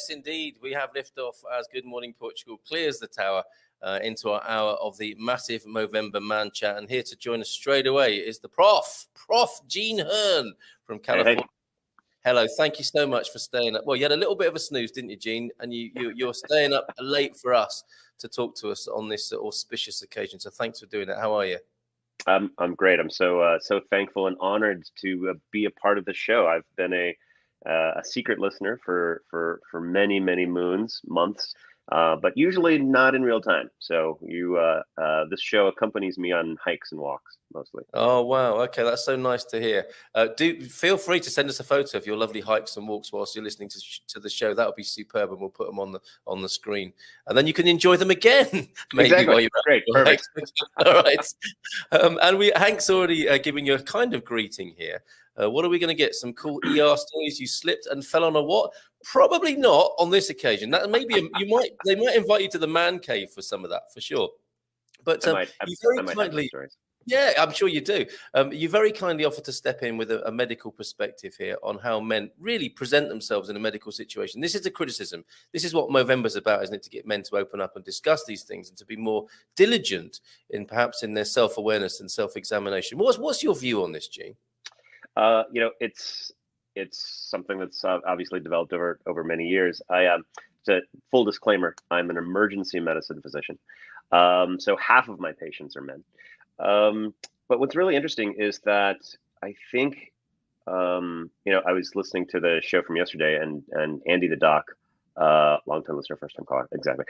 Yes, indeed. We have liftoff as Good Morning Portugal clears the tower into our hour of the massive Movember Man Chat. And here to join us straight away is the Prof Gene Hearn from California. Hey. Hello, thank you so much for staying up. Well, you had a little bit of a snooze, didn't you, Gene? And you're staying up late for us to talk to us on this auspicious occasion. So thanks for doing it. How are you? I'm great. I'm so thankful and honored to be a part of the show. I've been a secret listener for many months, but usually not in real time. So this show accompanies me on hikes and walks mostly. Oh wow, okay, that's so nice to hear. Do feel free to send us a photo of your lovely hikes and walks whilst you're listening to the show. That would be superb, and we'll put them on the screen, and then you can enjoy them again. Maybe exactly. While you're great, perfect. All right, and Hank's already giving you a kind of greeting here. What are we going to get? Some cool ER stories. You slipped and fell on a what? Probably not on this occasion. That maybe they might invite you to the man cave for some of that for sure. But you very kindly. Yeah, I'm sure you do. You very kindly offered to step in with a medical perspective here on how men really present themselves in a medical situation. This is a criticism. This is what Movember's about, isn't it? To get men to open up and discuss these things and to be more diligent in perhaps in their self-awareness and self-examination. What's your view on this, Gene? It's something that's obviously developed over many years. Full disclaimer, I'm an emergency medicine physician. So half of my patients are men. But what's really interesting is that I think, I was listening to the show from yesterday and Andy the doc, long-time listener, first-time caller, exactly.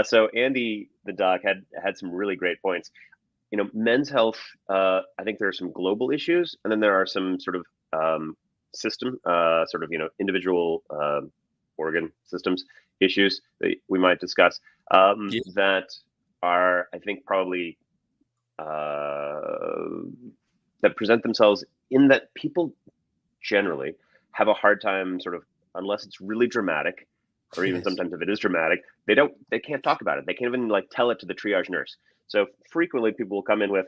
So Andy the doc had some really great points. Men's health, I think there are some global issues, and then there are some sort of system, individual organ systems issues that we might discuss that are, I think, probably that present themselves in that people generally have a hard time unless it's really dramatic, or even sometimes if it is dramatic, they can't talk about it. They can't even tell it to the triage nurse. So frequently people will come in with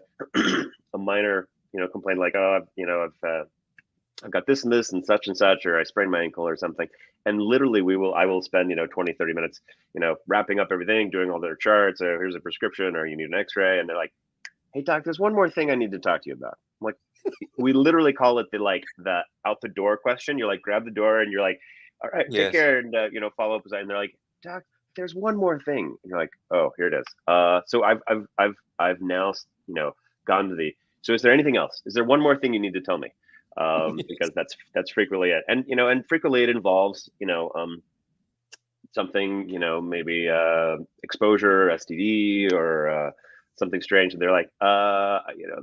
a minor, complaint like, oh, I've got this and this and such, or I sprained my ankle or something. And literally I will spend, 20, 30 minutes, wrapping up everything, doing all their charts, or here's a prescription, or you need an x-ray. And they're like, hey doc, there's one more thing I need to talk to you about. I'm like, we literally call it the out the door question. You're like, grab the door and you're like, all right, take care. And, follow up. And they're like, doc, there's one more thing. And you're like, oh, here it is. So I've now, gone to so is there anything else? Is there one more thing you need to tell me? Because that's frequently it. And, and frequently it involves, something, maybe exposure, STD, or something strange. And they're like,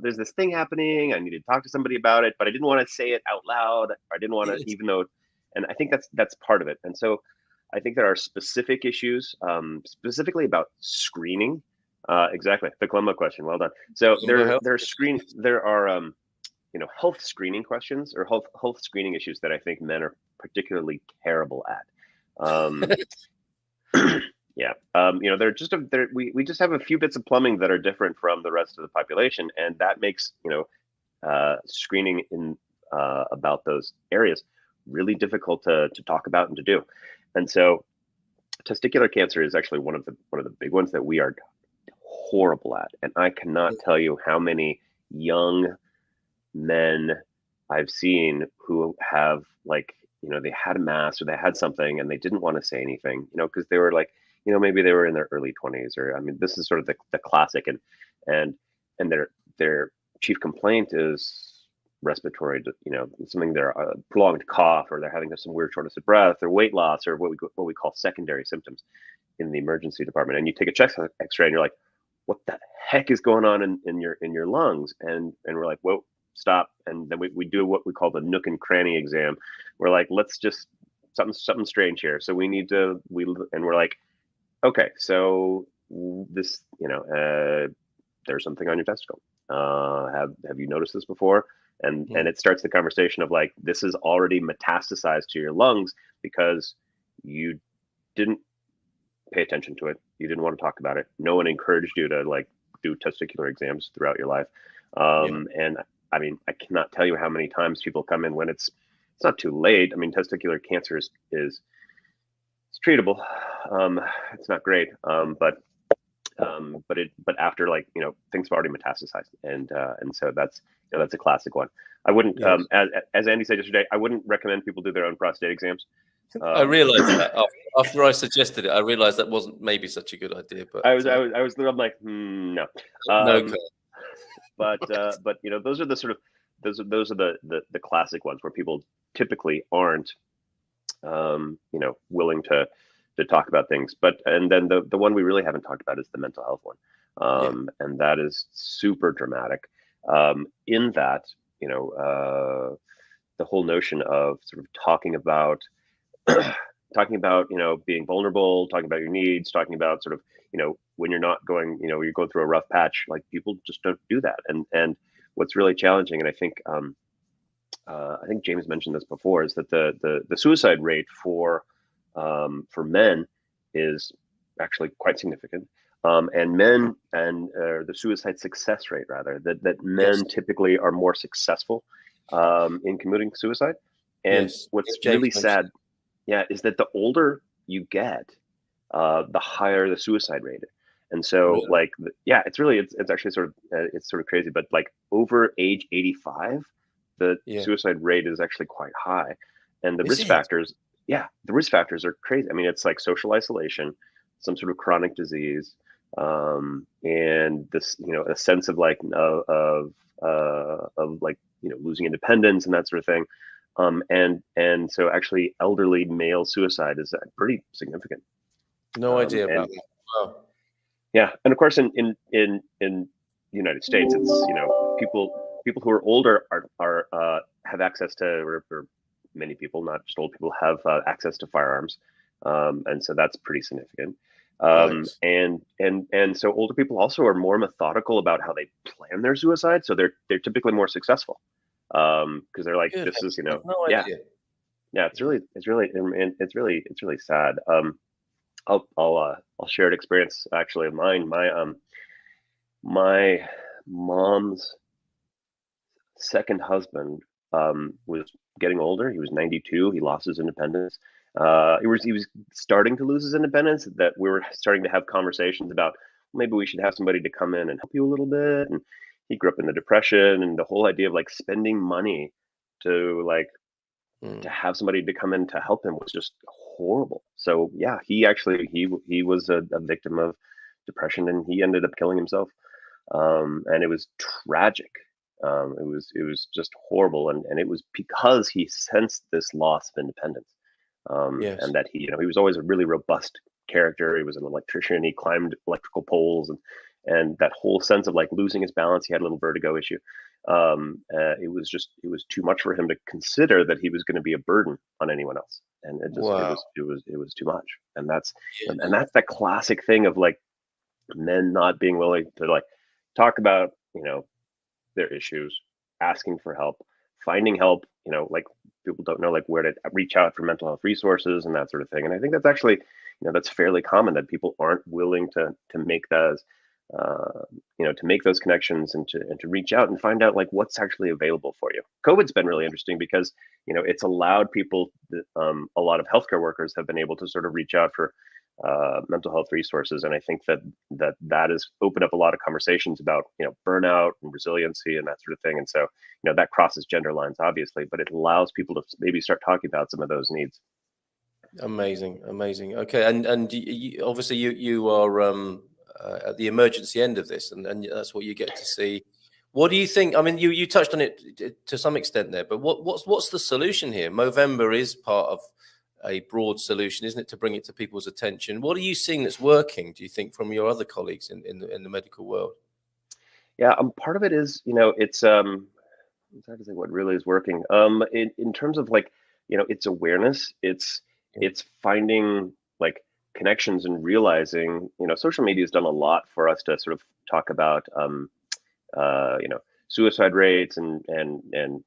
there's this thing happening. I need to talk to somebody about it, but I didn't want to say it out loud. I didn't want to, even though, and I think that's part of it. And so I think there are specific issues, specifically about screening. Exactly. The Columbo question. Well done. So there are health screening questions or health screening issues that I think men are particularly terrible at. Yeah. We just have a few bits of plumbing that are different from the rest of the population. And that makes, screening in about those areas really difficult to talk about and to do. And so testicular cancer is actually one of the big ones that we are horrible at. And I cannot tell you how many young men I've seen who have they had a mass or they had something and they didn't want to say anything, because they were maybe they were in their early 20s, or, this is sort of the classic, and their chief complaint is respiratory, something, they're prolonged cough, or they're having some weird shortness of breath, or weight loss, or what we call secondary symptoms in the emergency department. And you take a chest x-ray and you're like, what the heck is going on in your lungs? And we're like, whoa, stop. And then we do what we call the nook and cranny exam. We're like, let's just something strange here. So and we're like, okay, so this, there's something on your testicle. Have you noticed this before? And it starts the conversation of this is already metastasized to your lungs because you didn't pay attention to it. You didn't want to talk about it. No one encouraged you to do testicular exams throughout your life. And I mean, I cannot tell you how many times people come in when it's not too late. I mean, testicular cancer is treatable. It's not great, but after, like, things have already metastasized, and so that's a classic one. I wouldn't, Yes. as Andy said yesterday, I wouldn't recommend people do their own prostate exams. I realized that after I suggested it, I realized that wasn't maybe such a good idea, but I'm like, no. no. But those are the sort of those are the classic ones where people typically aren't willing to talk about things. And then the one we really haven't talked about is the mental health one. And that is super dramatic. In that, the whole notion of sort of talking about being vulnerable, talking about your needs, talking about sort of, when you're not going, you're going through a rough patch, like, people just don't do that. And what's really challenging, and I think James mentioned this before, is that the suicide rate for men is actually quite significant. And men, and the suicide success rate, rather, that men typically are more successful in committing suicide. And what's really sad, is that the older you get, the higher the suicide rate. And so, it's actually sort of it's sort of crazy, but like over age 85, the suicide rate is actually quite high. And the risk factors, the risk factors are crazy. I mean, it's like social isolation, some sort of chronic disease, and this, a sense of like losing independence and that sort of thing. And so actually elderly male suicide is pretty significant. No idea about that. Wow. Yeah, and of course in the United States, it's, people who are older are have access to, or many people, not just old people, have access to firearms, and so that's pretty significant. Nice. And so older people also are more methodical about how they plan their suicide, so they're typically more successful, because they're like, this is, no idea. It's really sad. I'll share an experience actually of mine. My mom's second husband was getting older. He was 92. He lost his independence. He was starting to lose his independence, that we were starting to have conversations about, maybe we should have somebody to come in and help you a little bit. And he grew up in the Depression, and the whole idea of like spending money to to have somebody to come in to help him was just horrible. So he actually he was a victim of depression, and he ended up killing himself. And it was tragic. It was just horrible, and it was because he sensed this loss of independence. And that he was always a really robust character. He was an electrician. He climbed electrical poles, and that whole sense of like losing his balance. He had a little vertigo issue. It was too much for him to consider that he was going to be a burden on anyone else, and it was too much. And that's that classic thing of like men not being willing to like talk about their issues, asking for help, finding help. Like, people don't know like where to reach out for mental health resources and that sort of thing. And I think that's actually that's fairly common, that people aren't willing to make those to make those connections, and to reach out and find out like what's actually available for you. COVID's been really interesting because it's allowed people, a lot of healthcare workers have been able to sort of reach out for mental health resources, and I think that has opened up a lot of conversations about burnout and resiliency and that sort of thing. And so that crosses gender lines, obviously, but it allows people to maybe start talking about some of those needs. Amazing. Okay, and obviously you are at the emergency end of this, and that's what you get to see. What do you think? I mean, you touched on it to some extent there, but what's the solution here? Movember is part of a broad solution, isn't it, to bring it to people's attention? What are you seeing that's working, do you think, from your other colleagues in the medical world? Yeah, part of it is, it's hard to say what really is working. In terms of like, it's awareness, it's finding like connections and realizing, social media has done a lot for us to sort of talk about, suicide rates and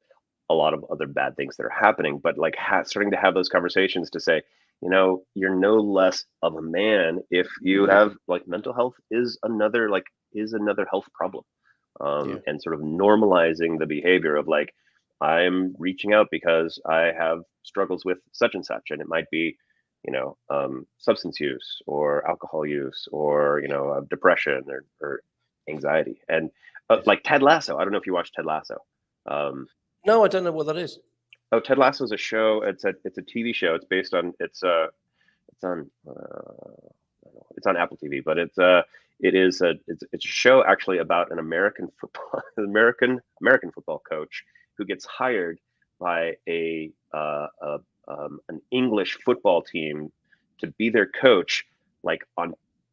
a lot of other bad things that are happening, but like starting to have those conversations to say, you're no less of a man if you have like mental health is another health problem. And sort of normalizing the behavior of like, I'm reaching out because I have struggles with such and such, and it might be, substance use or alcohol use or depression or anxiety. And like Ted Lasso, I don't know if you watch Ted Lasso. No, I don't know what that is. Oh, Ted Lasso is a show. It's a TV show. It's based on it's on Apple TV, but it's a show actually about an American football coach who gets hired by an English football team to be their coach, like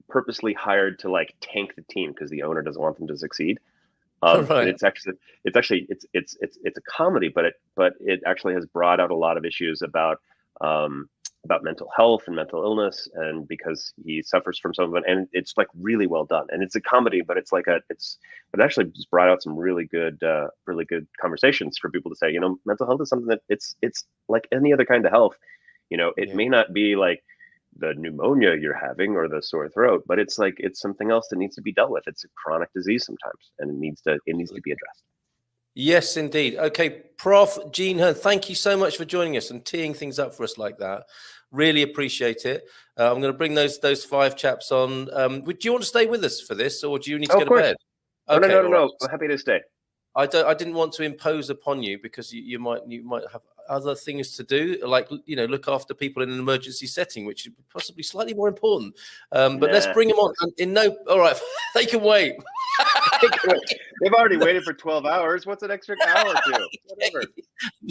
purposely hired to like tank the team because the owner doesn't want them to succeed. Right. And it's a comedy, but it actually has brought out a lot of issues about mental health and mental illness, and because he suffers from some of it, and it's like really well done. And it's a comedy, but it actually just brought out some really good conversations for people to say, mental health is something that it's like any other kind of health. It may not be like the pneumonia you're having or the sore throat, but it's something else that needs to be dealt with. It's a chronic disease sometimes, and it needs to be addressed. Yes, indeed. Okay, Prof. Gene Hearn, thank you so much for joining us and teeing things up for us like that. Really appreciate it. I'm going to bring those 5 chaps on. Do you want to stay with us for this, or do you need to go to bed? Okay, no. I'm happy to stay. I didn't want to impose upon you because you might have other things to do, like look after people in an emergency setting, which is possibly slightly more important. But let's bring them on. All right, they can wait. They've already waited for 12 hours. What's an extra hour or two? Whatever.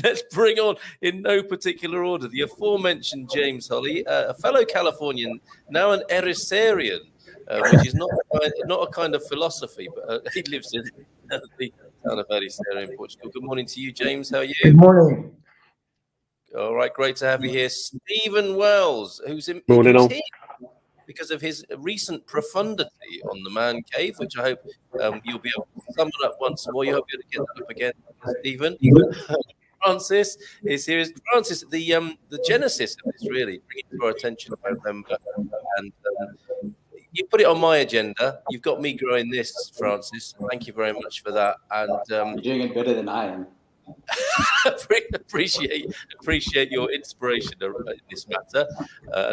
Let's bring on, in no particular order, the aforementioned James Holly, a fellow Californian, now an Erisarian, which is not a kind of philosophy, but he lives in the town of Ericeira in Portugal. Good morning to you, James. How are you? Good morning. All right, great to have you here. Stephen Wells, who's here because of his recent profundity on the man cave, which I hope you'll be able to sum it up once more. You hope you'll get that up again, Stephen. Francis is here. Francis, the genesis of this really bringing to our attention in November, and you put it on my agenda. You've got me growing this, Francis. Thank you very much for that. And you're doing it better than I am. appreciate your inspiration in this matter.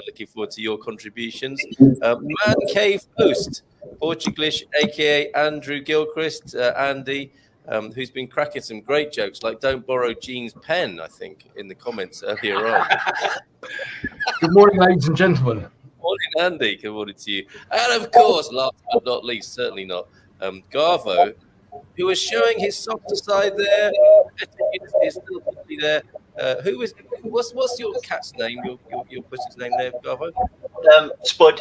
Looking forward to your contributions. Man Cave host, Portuglish, aka Andrew Gilchrist, Andy, who's been cracking some great jokes, like "Don't borrow Gene's pen," I think, in the comments earlier on. Good morning, ladies and gentlemen. Morning, Andy. Good morning to you. And of course, last but not least, certainly not, Garvo, who is showing his softer side there. Is still there. What's your cat's name? Your pussy's name there, Garvo? Spud.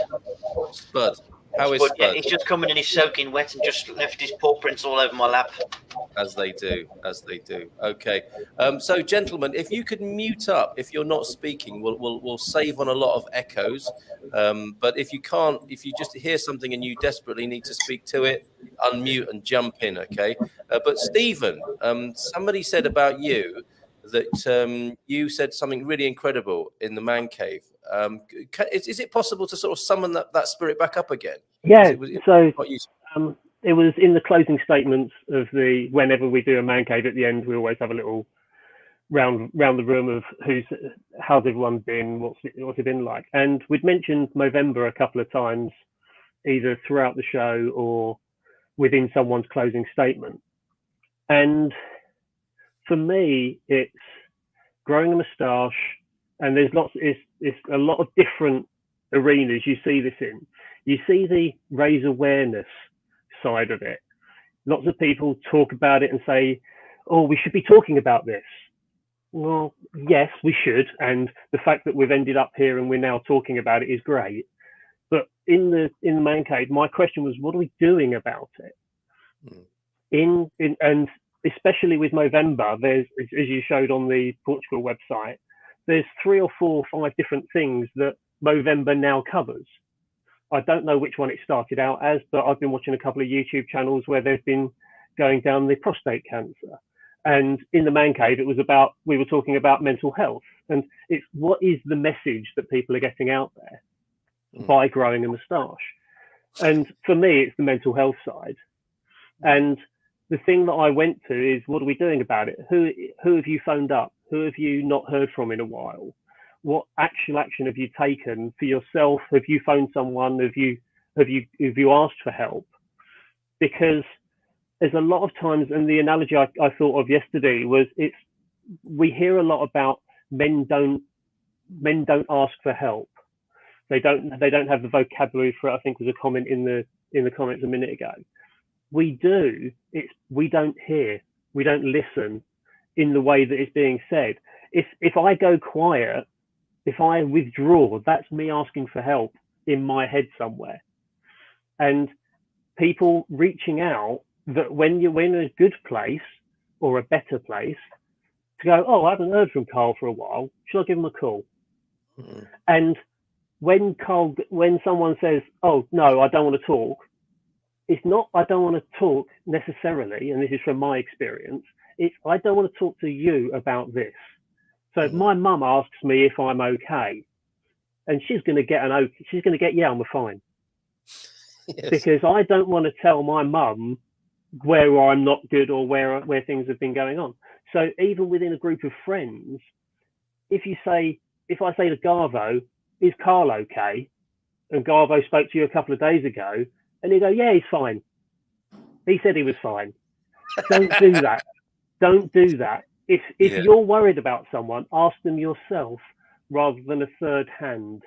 Spud. How is Spud? Yeah, he's just coming and he's soaking wet and just left his paw prints all over my lap. As they do. Okay. So, gentlemen, if you could mute up if you're not speaking, we'll save on a lot of echoes. But if you can't, if you just hear something and you desperately need to speak to it, unmute and jump in. Okay. But Stephen, somebody said about you that you said something really incredible in the man cave. Is it possible to sort of summon that spirit back up again? Yeah. It was in the closing statements of whenever we do a man cave at the end, we always have a little round the room of how's everyone been, what's it been like. And we'd mentioned Movember a couple of times, either throughout the show or within someone's closing statement. And for me, it's growing a moustache, and it's a lot of different arenas you see this in. You see the raise awareness side of it. Lots of people talk about it and say, oh, we should be talking about this. Well, yes, we should. And the fact that we've ended up here and we're now talking about it is great. But in the man cave, my question was, what are we doing about it? And especially with Movember, there's, as you showed on the Portugal website, there's 3 or 4 or 5 different things that Movember now covers. I don't know which one it started out as, but I've been watching a couple of YouTube channels where they've been going down the prostate cancer. And in the man cave, we were talking about mental health, and it's what is the message that people are getting out there by growing a moustache. And for me, it's the mental health side. And the thing that I went to is, what are we doing about it? Who have you phoned up? Who have you not heard from in a while? what actual action have you taken for yourself? Have you phoned someone? Have you asked for help? Because there's a lot of times, and the analogy I thought of yesterday was, we hear a lot about men don't ask for help. They don't have the vocabulary for it, I think was a comment in the comments a minute ago. We do. We don't hear. We don't listen in the way that it's being said. If I go quiet, if I withdraw, that's me asking for help in my head somewhere. And people reaching out, that when you're in a good place or a better place, to go, oh, I haven't heard from Carl for a while. Should I give him a call? Mm-hmm. And when someone says, oh, no, I don't want to talk, it's not I don't want to talk necessarily, and this is from my experience, it's I don't want to talk to you about this. So if my mum asks me if I'm okay, and she's going to get yeah, I'm fine. Yes. Because I don't want to tell my mum where I'm not good or where things have been going on. So even within a group of friends, if I say to Garvo, is Carl okay? And Garvo spoke to you a couple of days ago, and you go, yeah, he's fine. He said he was fine. Don't do that. Don't do that. If you're worried about someone, ask them yourself rather than a third hand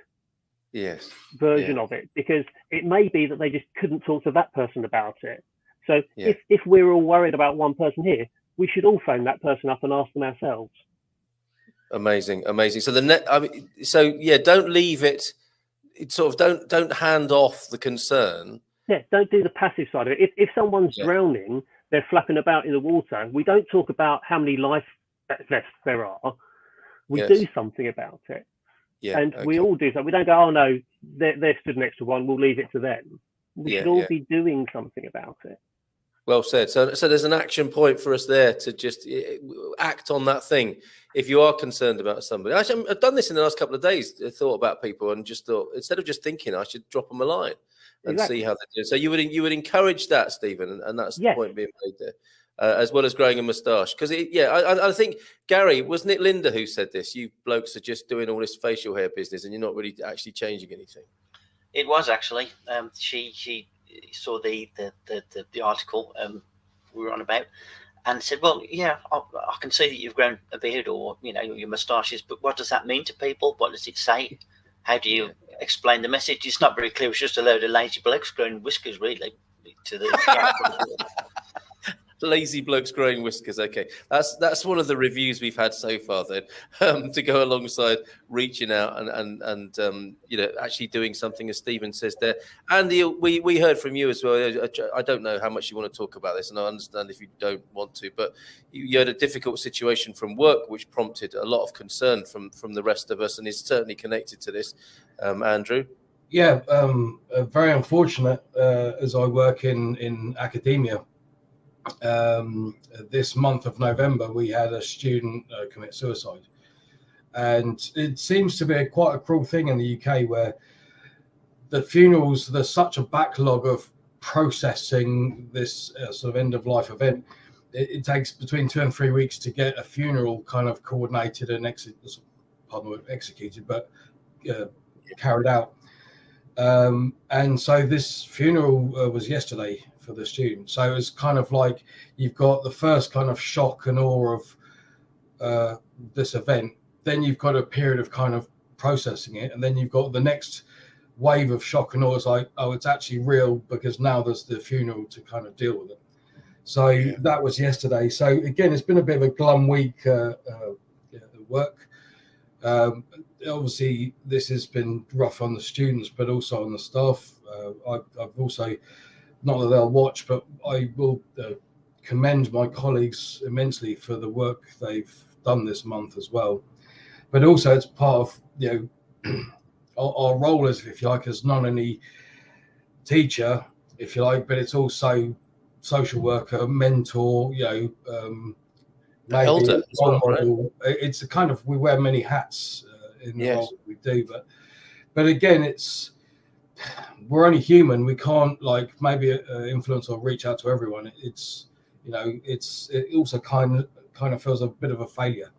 version of it, because it may be that they just couldn't talk to that person about it. So if we're all worried about one person here, we should all phone that person up and ask them ourselves. Amazing. So don't leave it. Sort of don't hand off the concern. Yeah, don't do the passive side of it. If someone's drowning, they're flapping about in the water. We don't talk about how many life vests there are. We do something about it. Yeah, and we all do so. We don't go, oh no, they're stood next to one, we'll leave it to them. We should all be doing something about it. Well said. So there's an action point for us there to just act on that thing. If you are concerned about somebody, actually, I've done this in the last couple of days. I thought about people and just thought, instead of just thinking, I should drop them a line and see how they do. So you would encourage that, Stephen, and that's the point being made there, as well as growing a moustache. Because I think, Gary, wasn't it Linda who said this? You blokes are just doing all this facial hair business and you're not really actually changing anything. It was actually. She saw the article we were on about, and said, well, yeah, I can see that you've grown a beard or your moustaches, but what does that mean to people? What does it say? How do you explain the message? It's not very clear. It's just a load of lazy blokes growing whiskers, really, to the lazy blokes growing whiskers. Okay, that's one of the reviews we've had so far then, to go alongside reaching out and actually doing something, as Stephen says there. Andy, we heard from you as well. I don't know how much you want to talk about this, and I understand if you don't want to, but you had a difficult situation from work which prompted a lot of concern from the rest of us, and is certainly connected to this. Andrew? Yeah, very unfortunate, as I work in academia. This month of November, we had a student commit suicide, and it seems to be quite a cruel thing in the UK where the funerals, there's such a backlog of processing this sort of end of life event. It takes between 2 and 3 weeks to get a funeral kind of coordinated and executed, but carried out. And so this funeral was yesterday for the student. So it's kind of like you've got the first kind of shock and awe of this event. Then you've got a period of kind of processing it. And then you've got the next wave of shock and awe. It's like, oh, it's actually real, because now there's the funeral to kind of deal with it. So that was yesterday. So again, it's been a bit of a glum week at work. Obviously, this has been rough on the students, but also on the staff. I've also, not that they'll watch, but I will commend my colleagues immensely for the work they've done this month as well. But also, it's part of our role as, if you like, as not only teacher, if you like, but it's also social worker, mentor, elder, model. Right? It's a kind of, we wear many hats in the role that we do, but again, we're only human. We can't maybe influence or reach out to everyone. It also kind of feels a bit of a failure.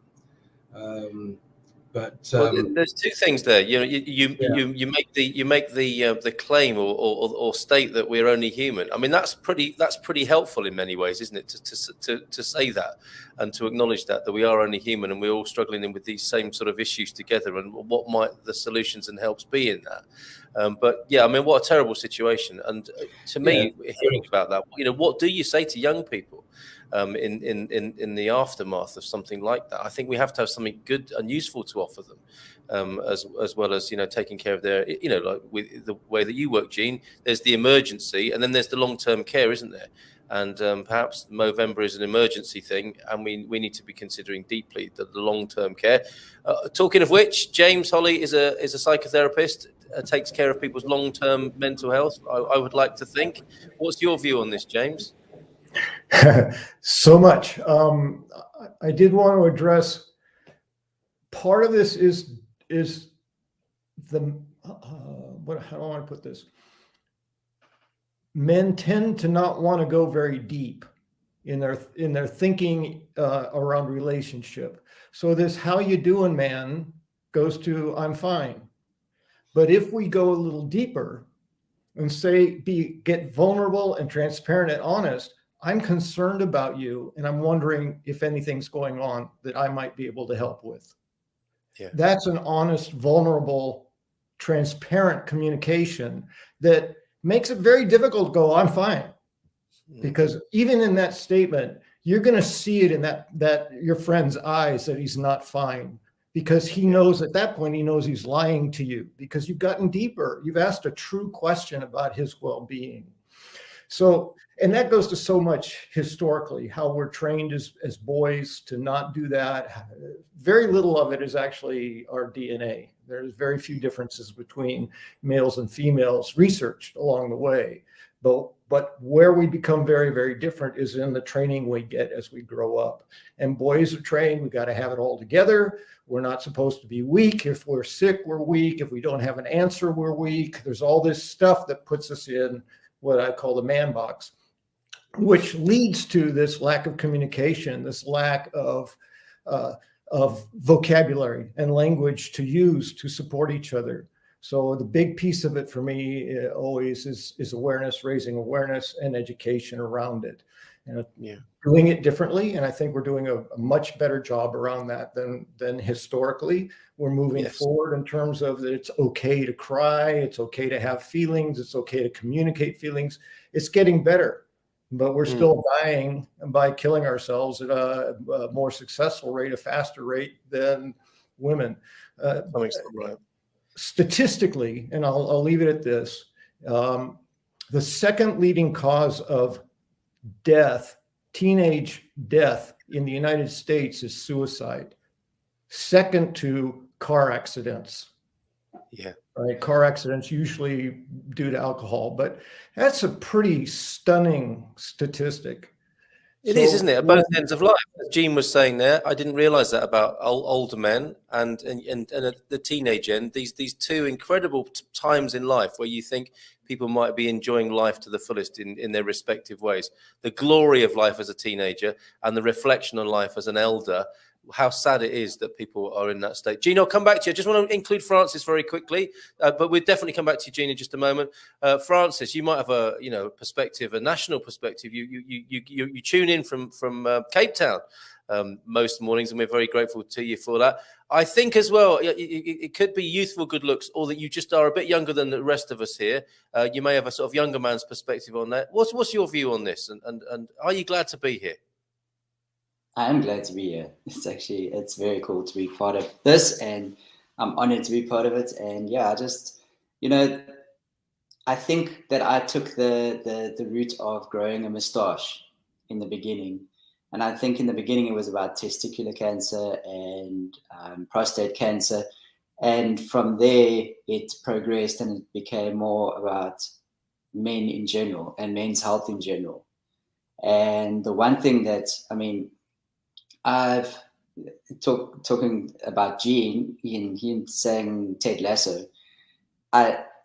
But there's two things there. You know, you make the claim or state that we're only human. I mean, that's pretty helpful in many ways, isn't it? To say that and to acknowledge that we are only human and we're all struggling with these same sort of issues together. And what might the solutions and helps be in that? But yeah, I mean, what a terrible situation. And to me, hearing about that, you know, what do you say to young people? In the aftermath of something like that, I think we have to have something good and useful to offer them, as well as, you know, taking care of their, you know, like with the way that you work, Jean. There's the emergency, and then there's the long-term care, isn't there? And perhaps Movember is an emergency thing, and we need to be considering deeply the long-term care. Talking of which, James Holly is a psychotherapist, takes care of people's long-term mental health. I would like to think. What's your view on this, James? So much. I did want to address part of this is the how do I want to put this? Men tend to not want to go very deep in their thinking around relationship. So this "how you doing, man" goes to "I'm fine." But if we go a little deeper and get vulnerable and transparent and honest, "I'm concerned about you, and I'm wondering if anything's going on that I might be able to help with." Yeah. That's an honest, vulnerable, transparent communication that makes it very difficult to go, "I'm fine." Because even in that statement, you're going to see it in that your friend's eyes that he's not fine, because he knows at that point, he knows he's lying to you because you've gotten deeper. You've asked a true question about his well-being. So, and that goes to so much historically, how we're trained as boys to not do that. Very little of it is actually our DNA. There's very few differences between males and females researched along the way. But where we become very, very different is in the training we get as we grow up. And boys are trained, we got to have it all together. We're not supposed to be weak. If we're sick, we're weak. If we don't have an answer, we're weak. There's all this stuff that puts us in what I call the man box, which leads to this lack of communication, this lack of vocabulary and language to use to support each other. So the big piece of it for me always is awareness, raising awareness and education around it. And doing it differently. And I think we're doing a much better job around that than historically. We're moving forward in terms of that it's okay to cry. It's okay to have feelings. It's okay to communicate feelings. It's getting better, but we're still dying by killing ourselves at a more successful rate, a faster rate than women. Right. Statistically, and I'll leave it at this, the second leading cause of death, teenage death in the United States is suicide. Second to car accidents. Yeah. Right. Car accidents usually due to alcohol, but that's a pretty stunning statistic. It is, isn't it? At both ends of life. As Jean was saying there, I didn't realize that about older men and at the teenage end, these two incredible times in life where you think people might be enjoying life to the fullest in their respective ways. The glory of life as a teenager and the reflection on life as an elder. How sad it is that people are in that state. Jean, I'll come back to you. I just want to include Francis very quickly, but we'll definitely come back to you, Jean, in just a moment. Francis, you might have a perspective, a national perspective. You tune in from Cape Town most mornings, and we're very grateful to you for that. I think as well, it could be youthful good looks, or that you just are a bit younger than the rest of us here. You may have a sort of younger man's perspective on that. What's your view on this, and are you glad to be here? I'm glad to be here. It's very cool to be part of this, and I'm honored to be part of it. And yeah, I think that I took the route of growing a moustache in the beginning. And I think in the beginning it was about testicular cancer and prostate cancer. And from there it progressed and it became more about men in general and men's health in general. And the one thing that, I've talking about Gene in him saying Ted Lasso.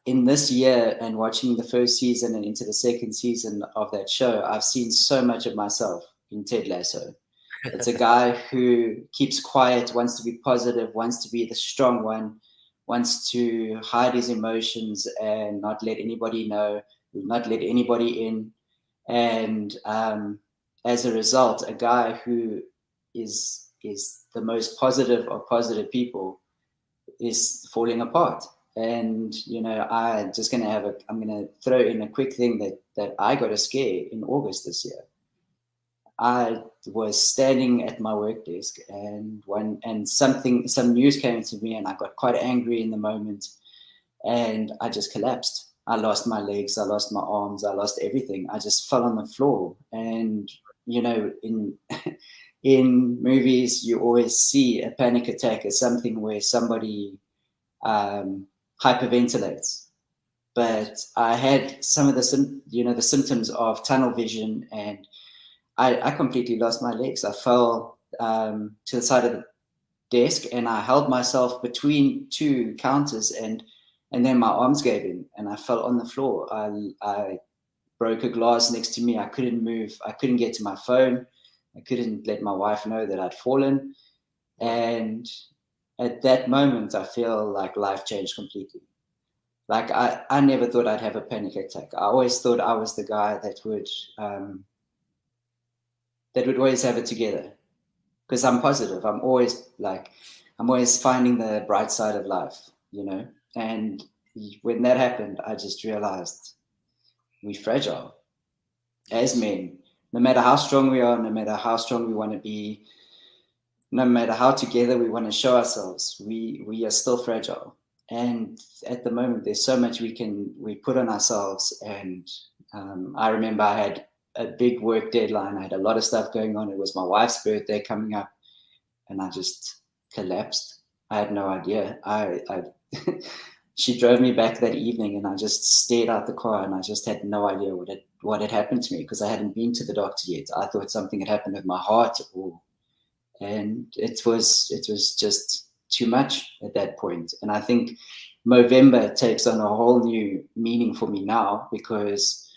In this year and watching the first season and into the second season of that show, I've seen so much of myself in Ted Lasso. It's a guy who keeps quiet, wants to be positive, wants to be the strong one, wants to hide his emotions and not let anybody know, not let anybody in. And as a result, a guy who is the most positive of positive people is falling apart. And, you know, I'm going to throw in a quick thing that I got a scare in August this year. I was standing at my work desk and some news came to me and I got quite angry in the moment and I just collapsed. I lost my legs, I lost my arms, I lost everything. I just fell on the floor. And, you know, in movies, you always see a panic attack as something where somebody hyperventilates. But I had some of the symptoms of tunnel vision, and I completely lost my legs. I fell to the side of the desk, and I held myself between two counters, and then my arms gave in, and I fell on the floor. I broke a glass next to me. I couldn't move. I couldn't get to my phone. I couldn't let my wife know that I'd fallen. And at that moment, I feel like life changed completely. Like I never thought I'd have a panic attack. I always thought I was the guy that would always have it together, because I'm positive. I'm always finding the bright side of life, you know. And when that happened, I just realized we're fragile as men. No matter how strong we are, no matter how strong we want to be, no matter how together we want to show ourselves, we are still fragile. And at the moment, there's so much we put on ourselves. And I remember I had a big work deadline. I had a lot of stuff going on. It was my wife's birthday coming up, and I just collapsed. I had no idea. She drove me back that evening, and I just stared out the car, and I just had no idea what had happened to me, because I hadn't been to the doctor yet. I thought something had happened with my heart, and it was just too much at that point. And I think Movember takes on a whole new meaning for me now, because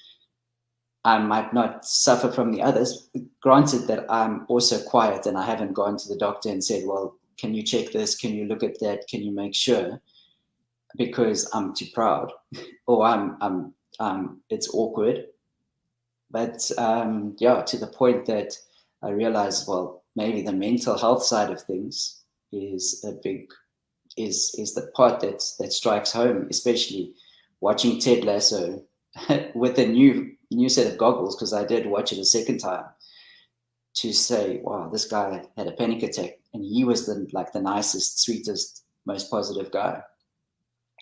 I might not suffer from the others. Granted that I'm also quiet and I haven't gone to the doctor and said, well, can you check this? Can you look at that? Can you make sure? Because I'm too proud, or it's awkward. But yeah, to the point that I realized, well, maybe the mental health side of things is the part that strikes home, especially watching Ted Lasso with a new set of goggles, because I did watch it a second time, to say, wow, this guy had a panic attack, and he was the nicest, sweetest, most positive guy.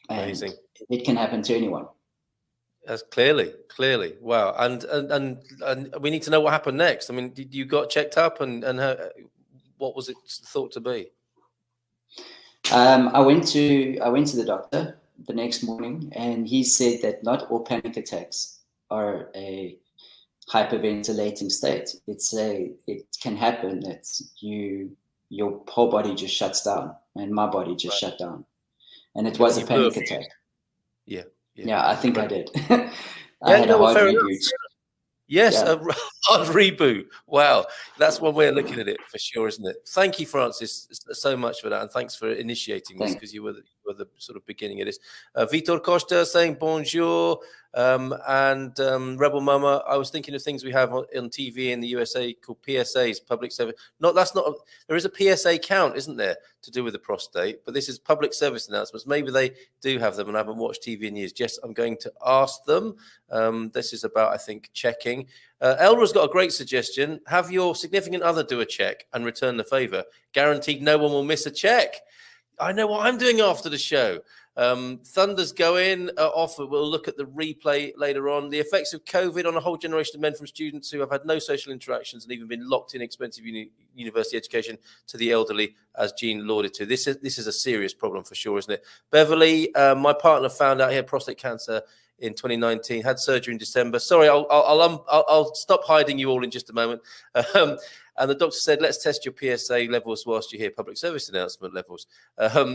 Amazing. And it can happen to anyone. That's clearly. Wow. And we need to know what happened next. I mean, did you got checked up, and what was it thought to be? I went to the doctor the next morning, and he said that not all panic attacks are a hyperventilating state. It can happen that your whole body just shuts down, and my body just shut down, and it was a panic attack. Yeah, I think I did. I had a hard reboot. Yes, Yeah. a hard reboot. Wow, that's one way of looking at it for sure, isn't it? Thank you, Francis, so much for that, and thanks for initiating this, because you were the sort of beginning of this. Vitor Costa saying bonjour, and Rebel Mama. I was thinking of things we have on TV in the USA called PSAs, public service. There is a PSA count, isn't there, to do with the prostate? But this is public service announcements. Maybe they do have them, and I haven't watched TV in years. Yes, I'm going to ask them. This is about, I think, checking. Elra's got a great suggestion. Have your significant other do a check and return the favor. Guaranteed no one will miss a check. I know what I'm doing after the show. Thunder's going off. We'll look at the replay later on. The effects of COVID on a whole generation of men, from students who have had no social interactions and even been locked in expensive university education, to the elderly, as Jean alluded to. This is a serious problem for sure, isn't it? Beverly, my partner found out he had prostate cancer in 2019, had surgery in December. Sorry, I'll stop hiding you all in just a moment. And the doctor said, let's test your PSA levels whilst you hear public service announcement levels.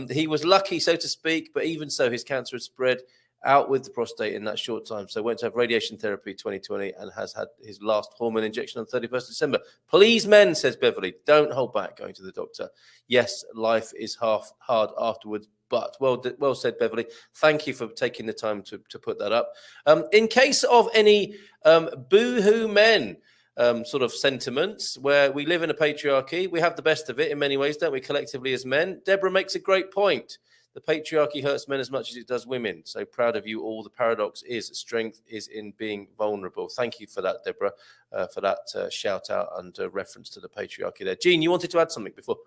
He was lucky, so to speak, but even so, his cancer had spread out with the prostate in that short time. So went to have radiation therapy 2020 and has had his last hormone injection on 31st December. Please, men, says Beverly, don't hold back going to the doctor. Yes, life is half hard afterwards, but well said, Beverly. Thank you for taking the time to put that up. In case of any boohoo men sort of sentiments, where we live in a patriarchy, we have the best of it in many ways, don't we, collectively as men? Deborah makes a great point. The patriarchy hurts men as much as it does women. So proud of you all. The paradox is strength is in being vulnerable. Thank you for that, Deborah, for that shout out and reference to the patriarchy there. Gene, you wanted to add something before?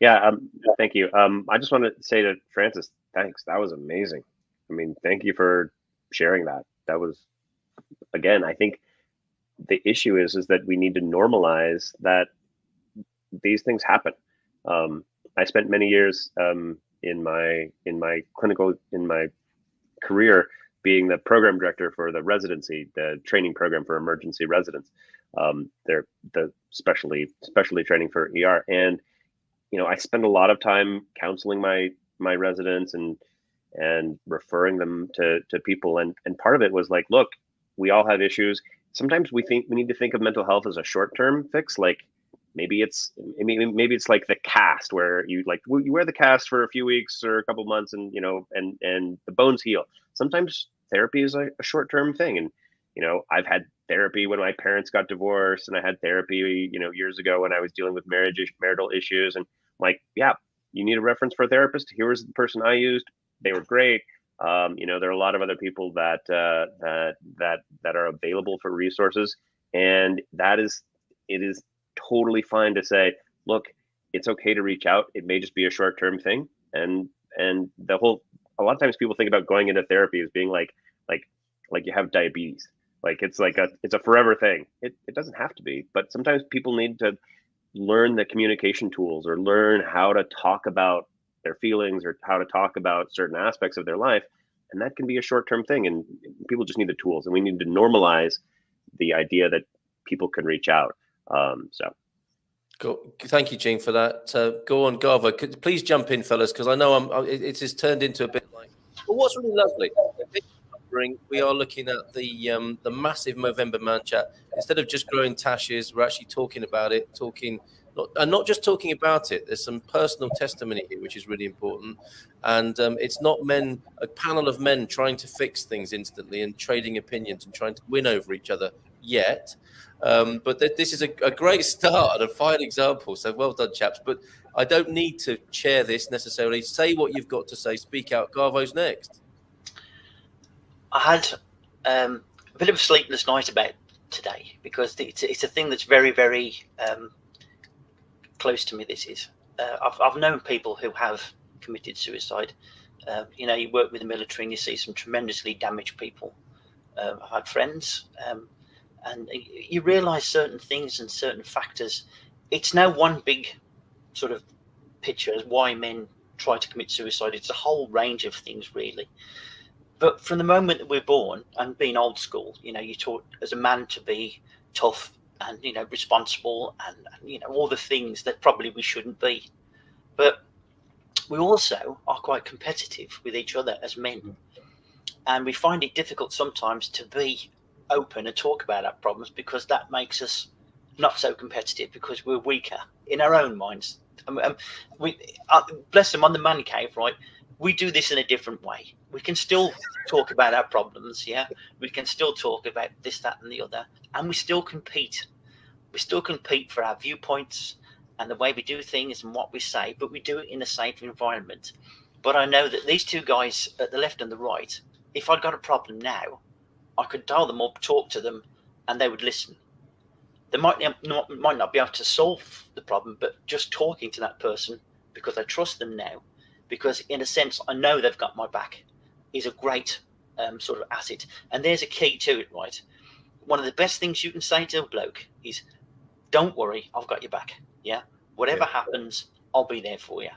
Yeah, thank you. I just want to say to Francis, thanks. That was amazing. I mean, thank you for sharing that. That was, again, I think the issue is that we need to normalize that these things happen. I spent many years in my career being the program director for the residency, the training program for emergency residents. They're the specialty training for ER, and I spend a lot of time counseling my residents and referring them to people, and part of it was like, look, we all have issues. Sometimes we think we need to think of mental health as a short-term fix, like. Maybe it's like the cast where you wear the cast for a few weeks or a couple months and the bones heal. Sometimes therapy is a short-term thing. And, I've had therapy when my parents got divorced, and I had therapy, years ago when I was dealing with marital issues. And like, yeah, you need a reference for a therapist. Here was the person I used. They were great. There are a lot of other people that are available for resources. And it is totally fine to say, look, it's okay to reach out. It may just be a short-term thing. And a lot of times people think about going into therapy as being like you have diabetes. Like it's a forever thing. It doesn't have to be, but sometimes people need to learn the communication tools or learn how to talk about their feelings or how to talk about certain aspects of their life. And that can be a short-term thing. And people just need the tools, and we need to normalize the idea that people can reach out. Thank you, Gene, for that. Go on, Garvo. Please jump in, fellas, because I know it has turned into a bit like. But what's really lovely, we are looking at the massive Movember Man Chat. Instead of just growing tashes, we're actually talking about it, not just talking about it. There's some personal testimony here, which is really important. And it's not a panel of men trying to fix things instantly and trading opinions and trying to win over each other yet. But this is a great start and a fine example. So well done, chaps. But I don't need to chair this necessarily. Say what you've got to say. Speak out. Garvo's next. I had a bit of a sleepless night about today because it's a thing that's very, very close to me. This is I've known people who have committed suicide. You work with the military and you see some tremendously damaged people. I've had friends. And you realize certain things and certain factors. It's now one big sort of picture as why men try to commit suicide. It's a whole range of things, really. But from the moment that we're born, and being old school, you're taught as a man to be tough and, responsible and all the things that probably we shouldn't be. But we also are quite competitive with each other as men. And we find it difficult sometimes to be open and talk about our problems because that makes us not so competitive because we're weaker in our own minds. We bless them on the man cave, right? We do this in a different way. We can still talk about our problems, yeah. We can still talk about this, that, and the other, and we still compete. We still compete for our viewpoints and the way we do things and what we say, but we do it in a safe environment. But I know that these two guys at the left and the right, if I'd got a problem now, I could dial them up, talk to them, and they would listen. They might not be able to solve the problem, but just talking to that person because I trust them now, because in a sense I know they've got my back, is a great sort of asset. And there's a key to it, right? One of the best things you can say to a bloke is, "Don't worry, I've got your back. Yeah, whatever happens, I'll be there for you."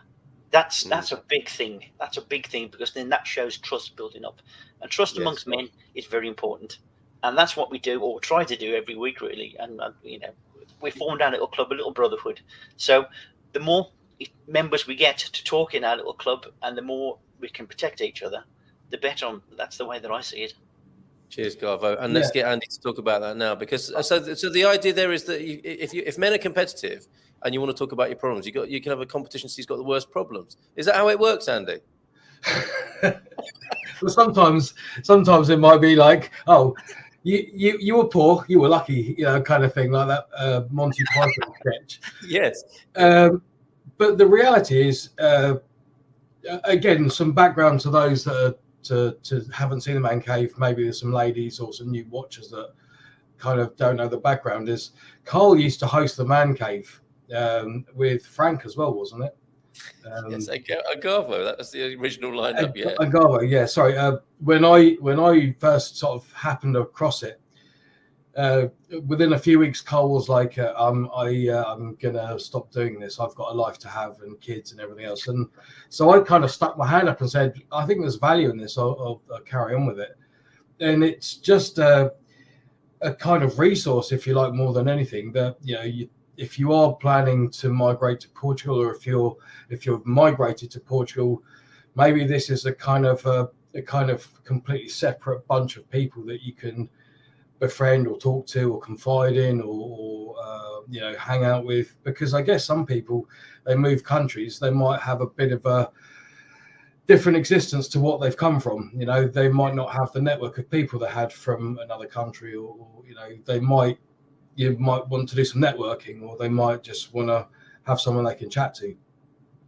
That's a big thing. That's a big thing because then that shows trust building up, and trust amongst men is very important. And that's what we do, or try to do every week, really. And we formed our little club, a little brotherhood. So the more members we get to talk in our little club, and the more we can protect each other, the better. That's the way that I see it. Cheers, Garvo, and let's get Andy to talk about that now, because so the idea there is that if men are competitive and you want to talk about your problems, you can have a competition who's got the worst problems. Is that how it works, Andy? Well, sometimes it might be like, oh, you were poor, you were lucky, kind of thing, like that Monty Python sketch. Yes. But the reality is, again, some background to those that haven't seen the Man Cave. Maybe there's some ladies or some new watchers that kind of don't know the background. Is Carl used to host the Man Cave with Frank as well, wasn't it? Yes, Agavo. That was the original lineup. Yeah, Agavo. Yeah, sorry. When I first sort of happened across it, within a few weeks, Carl was like, I'm gonna stop doing this. I've got a life to have and kids and everything else. And so I kind of stuck my hand up and said, I think there's value in this. I'll carry on with it. And it's just a kind of resource, if you like, more than anything. That if you are planning to migrate to Portugal, or if you've migrated to Portugal, maybe this is a kind of completely separate bunch of people that you can befriend or talk to or confide in or hang out with. Because I guess some people, they move countries, they might have a bit of a different existence to what they've come from. They might not have the network of people they had from another country, or you might want to do some networking, or they might just want to have someone they can chat to.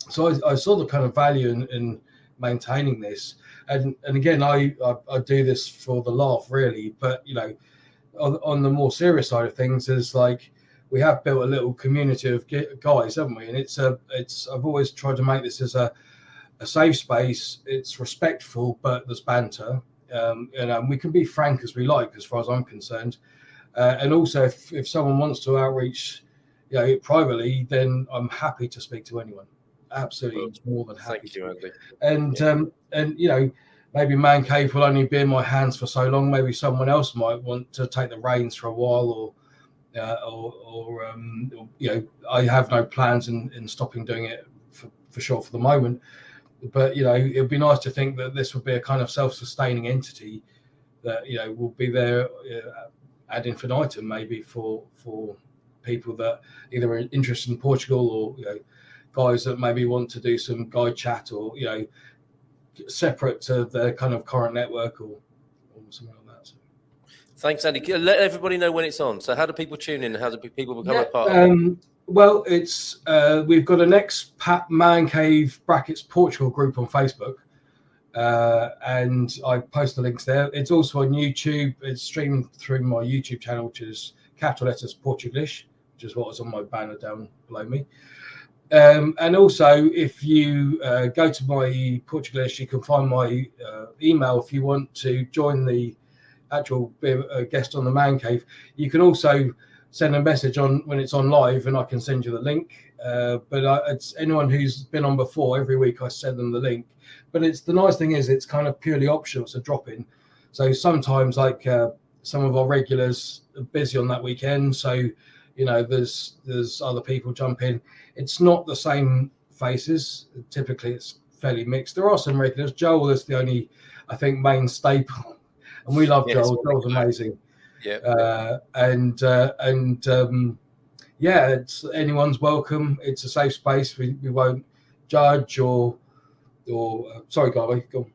So I saw the kind of value in maintaining this, and again, I do this for the laugh, really. But on the more serious side of things, is like we have built a little community of guys, haven't we? And I've always tried to make this as a safe space. It's respectful, but there's banter, and we can be frank as we like, as far as I'm concerned. And also, if someone wants to outreach, privately, then I'm happy to speak to anyone. Absolutely, more than happy. Thank you, Andy. And maybe Man Cave will only be in my hands for so long. Maybe someone else might want to take the reins for a while, or I have no plans in stopping doing it for sure for the moment. But it would be nice to think that this would be a kind of self-sustaining entity that will be there ad infinitum, maybe for people that either are interested in Portugal, or guys that maybe want to do some guide chat, or separate to their kind of current network, or something like that. So. Thanks, Andy. Let everybody know when it's on. So how do people tune in? How do people become a part of it? Well, it's we've got an expat Man Cave (Portugal) group on Facebook, and I post the links there. It's also on YouTube. It's streamed through my YouTube channel, which is capital letters Portuglish, which is what was on my banner down below me. And also, if you go to my Portuglish, you can find my email if you want to join the actual guest on the Man Cave. You can also send a message on when it's on live, and I can send you the link. But it's anyone who's been on before. Every week I send them the link. But the nice thing is it's kind of purely optional. It's a drop in. So sometimes, like some of our regulars are busy on that weekend, so there's other people jump in. It's not the same faces. Typically, it's fairly mixed. There are some regulars. Joel is the only, I think, main staple, and we love Joel. Joel's amazing. Yeah. It's anyone's welcome. It's a safe space. We won't judge or sorry, Garvey, go on.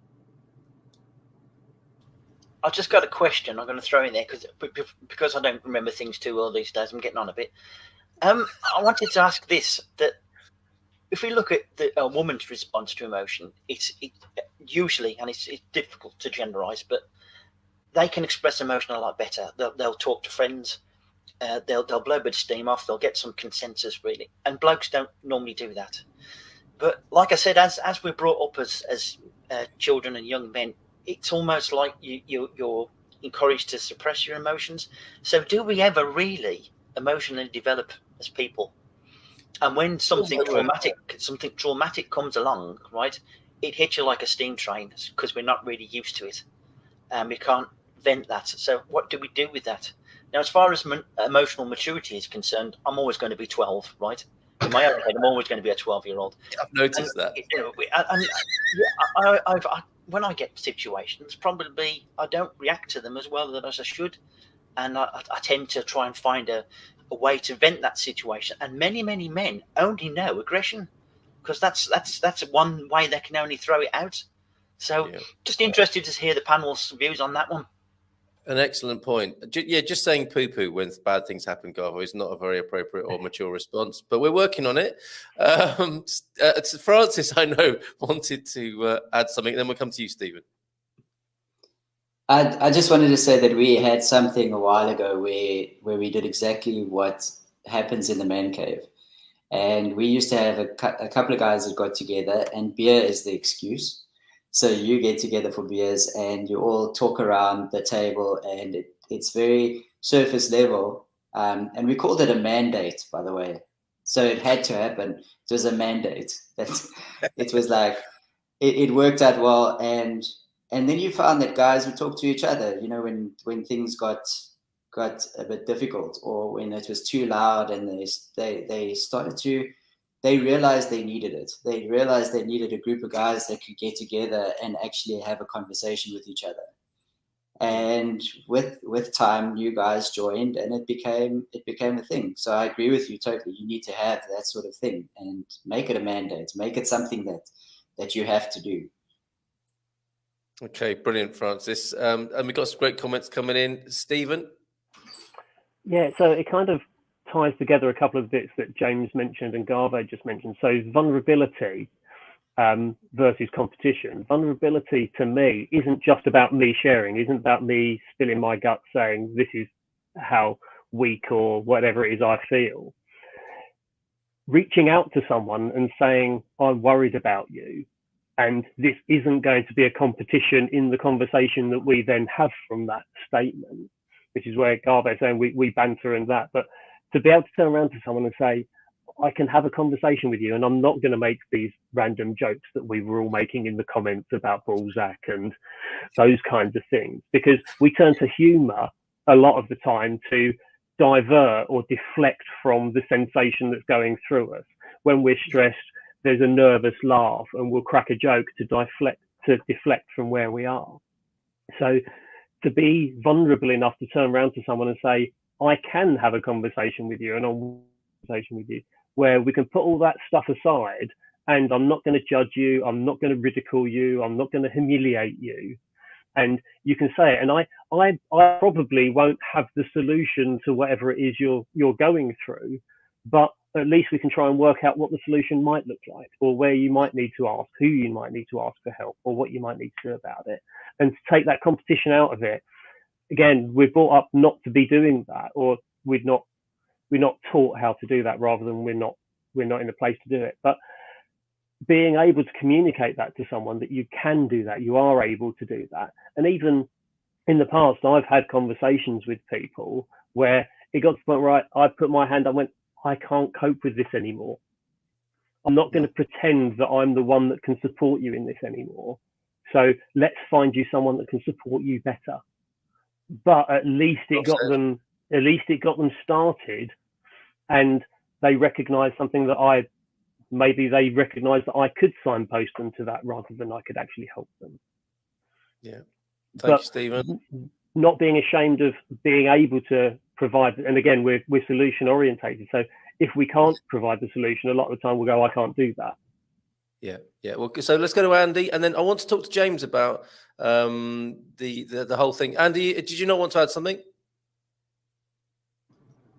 I've just got a question I'm going to throw in there because I don't remember things too well these days. I'm getting on a bit. I wanted to ask this, that if we look at a woman's response to emotion, it's usually, and it's difficult to generalize, but they can express emotion a lot better. They'll talk to friends. They'll blow a bit of steam off. They'll get some consensus, really. And blokes don't normally do that. But like I said, as we're brought up as children and young men, it's almost like you're encouraged to suppress your emotions. So do we ever really emotionally develop as people? And when something traumatic comes along, right, it hits you like a steam train because we're not really used to it. And we can't vent that. So what do we do with that? Now, as far as emotional maturity is concerned, I'm always going to be 12, right? In my own head, I'm always going to be a 12-year-old. I've noticed that. when I get situations, probably I don't react to them as well as I should, and I tend to try and find a way to vent that situation. And many men only know aggression, because that's one way they can only throw it out. So just interested to hear the panel's views on that one. An excellent point. Just saying poo-poo when bad things happen, Garvo, is not a very appropriate or mature response, but we're working on it. Francis, I know, wanted to add something, then we'll come to you, Stephen. I just wanted to say that we had something a while ago where we did exactly what happens in the man cave. And we used to have a couple of guys that got together, and beer is the excuse. So you get together for beers and you all talk around the table, and it's very surface level. And we called it a mandate, by the way. So it had to happen. It was a mandate. It was like, it worked out well. And then you found that guys would talk to each other, you know, when things got a bit difficult, or when it was too loud, and they started to, they realized they needed it. They realized they needed a group of guys that could get together and actually have a conversation with each other. And with time, you guys joined, and it became a thing. So I agree with you totally. You need to have that sort of thing and make it a mandate. Make it something that you have to do. Okay, brilliant, Francis. And we've got some great comments coming in. Stephen? Yeah, so it kind of ties together a couple of bits that James mentioned and Garve just mentioned. So vulnerability versus competition. Vulnerability to me isn't just about me sharing, isn't about me spilling my guts saying this is how weak or whatever it is I feel. Reaching out to someone and saying, I'm worried about you, and this isn't going to be a competition in the conversation that we then have from that statement, which is where Garve is saying we banter and that, but to be able to turn around to someone and say, I can have a conversation with you, and I'm not going to make these random jokes that we were all making in the comments about Balzac and those kinds of things, because we turn to humor a lot of the time to divert or deflect from the sensation that's going through us. When we're stressed, there's a nervous laugh, and we'll crack a joke to deflect from where we are. So to be vulnerable enough to turn around to someone and say, I can have a conversation with you, and I'll conversation with you, where we can put all that stuff aside, and I'm not going to judge you, I'm not going to ridicule you, I'm not going to humiliate you, and you can say it. And I probably won't have the solution to whatever it is you're going through, but at least we can try and work out what the solution might look like, or where you might need to ask, who you might need to ask for help, or what you might need to do about it, and to take that competition out of it. Again, we're brought up not to be doing that, or we're not taught how to do that, rather than we're not in a place to do it. But being able to communicate that to someone, that you can do that, you are able to do that. And even in the past, I've had conversations with people where it got to the point where I put my hand up and went, I can't cope with this anymore. I'm not going to pretend that I'm the one that can support you in this anymore. So let's find you someone that can support you better. But at least it got them started, and they recognized something that they recognized that I could signpost them to that, rather than I could actually help them. Yeah. Thank you, Stephen. Not being ashamed of being able to provide, and again, we're solution orientated. So if we can't provide the solution, a lot of the time we'll go, I can't do that. Yeah. Well, so let's go to Andy, and then I want to talk to James about the whole thing. Andy, did you not want to add something?